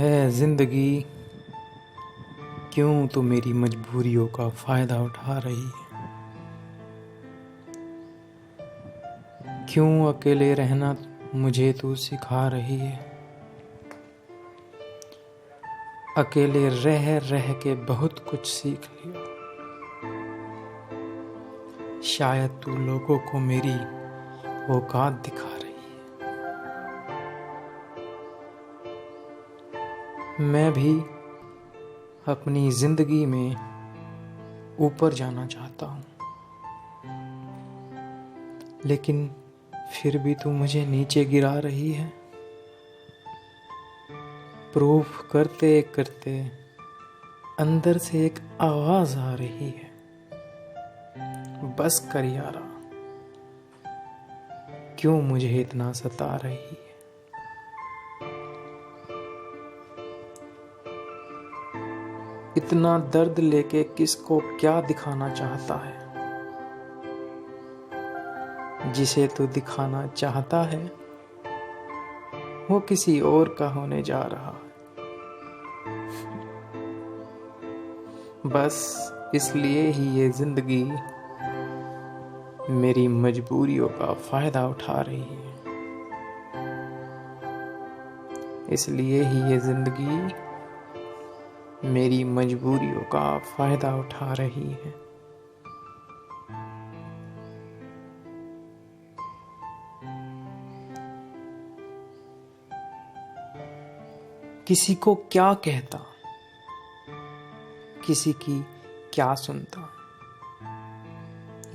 है जिंदगी, क्यों तू मेरी मजबूरियों का फायदा उठा रही है? क्यों अकेले रहना मुझे तू सिखा रही है? अकेले रह रह के बहुत कुछ सीख लिया। शायद तू लोगों को मेरी औकात दिखा रही है। मैं भी अपनी जिंदगी में ऊपर जाना चाहता हूँ, लेकिन फिर भी तू मुझे नीचे गिरा रही है। प्रूफ करते करते अंदर से एक आवाज आ रही है, बस कर यारा, क्यों मुझे इतना सता रही है? इतना दर्द लेके किसको क्या दिखाना चाहता है? जिसे तू दिखाना चाहता है वो किसी और का होने जा रहा है। बस इसलिए ही ये जिंदगी मेरी मजबूरियों का फायदा उठा रही है। इसलिए ही ये जिंदगी मेरी मजबूरियों का फायदा उठा रही है। किसी को क्या कहता, किसी की क्या सुनता,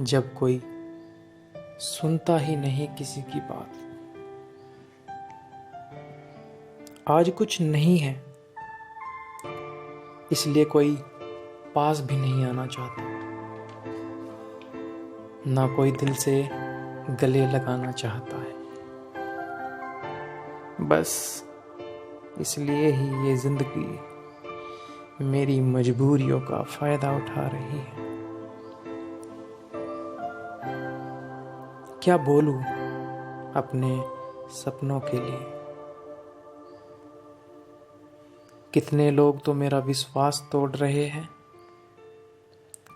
जब कोई सुनता ही नहीं किसी की बात। आज कुछ नहीं है, इसलिए कोई पास भी नहीं आना चाहता, ना कोई दिल से गले लगाना चाहता है। बस इसलिए ही ये जिंदगी मेरी मजबूरियों का फायदा उठा रही है। क्या बोलूं अपने सपनों के लिए? कितने लोग तो मेरा विश्वास तोड़ रहे हैं,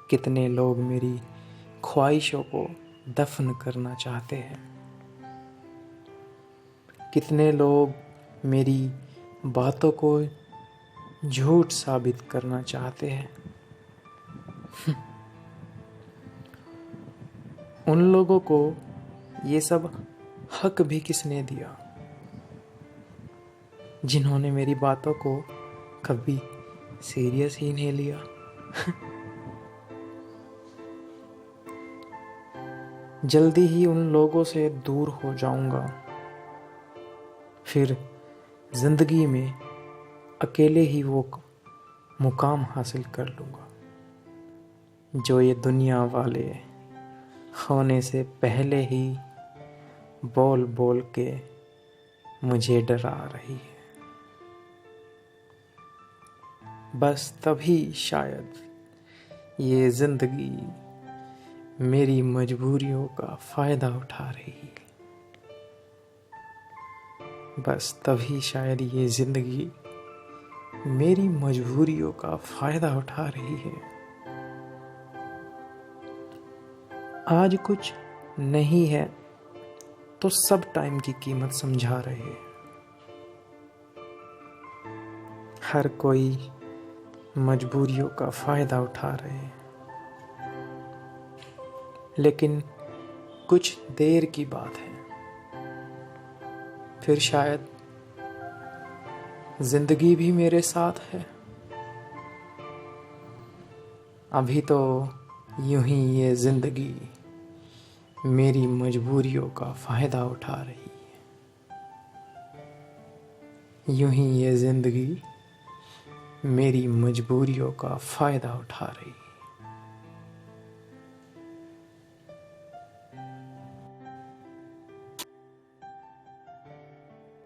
कितने लोग मेरी ख्वाहिशों को दफन करना चाहते हैं, कितने लोग मेरी बातों को झूठ साबित करना चाहते हैं। उन लोगों को ये सब हक भी किसने दिया, जिन्होंने मेरी बातों को कभी सीरियस ही नहीं लिया। जल्दी ही उन लोगों से दूर हो जाऊंगा, फिर जिंदगी में अकेले ही वो मुकाम हासिल कर लूंगा जो ये दुनिया वाले होने से पहले ही बोल बोल के मुझे डरा रही है। बस तभी शायद ये जिंदगी मेरी मजबूरियों का फायदा उठा रही है। बस तभी शायद ये जिंदगी मेरी मजबूरियों का फायदा उठा रही है। आज कुछ नहीं है तो सब टाइम की कीमत समझा रहे हैं। हर कोई मजबूरियों का फायदा उठा रहे हैं, लेकिन कुछ देर की बात है, फिर शायद जिंदगी भी मेरे साथ है। अभी तो यूं ही ये जिंदगी मेरी मजबूरियों का फायदा उठा रही है। यूं ही ये जिंदगी मेरी मजबूरियों का फायदा उठा रही है।